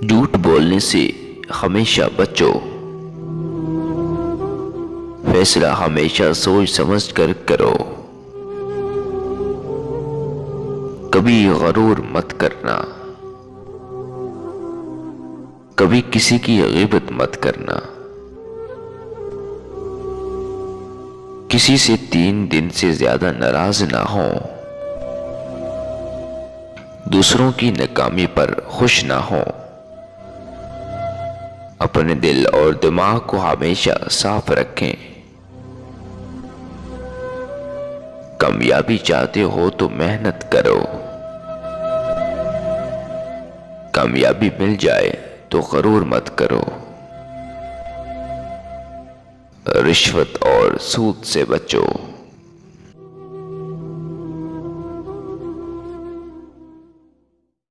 جھوٹ بولنے سے ہمیشہ بچو۔ فیصلہ ہمیشہ سوچ سمجھ کر کرو۔ کبھی غرور مت کرنا، کبھی کسی کی غیبت مت کرنا۔ کسی سے 3 دن سے زیادہ ناراض نہ ہو۔ دوسروں کی ناکامی پر خوش نہ ہو۔ اپنے دل اور دماغ کو ہمیشہ صاف رکھیں۔ کامیابی چاہتے ہو تو محنت کرو۔ کامیابی مل جائے تو غرور مت کرو۔ رشوت اور سود سے بچو۔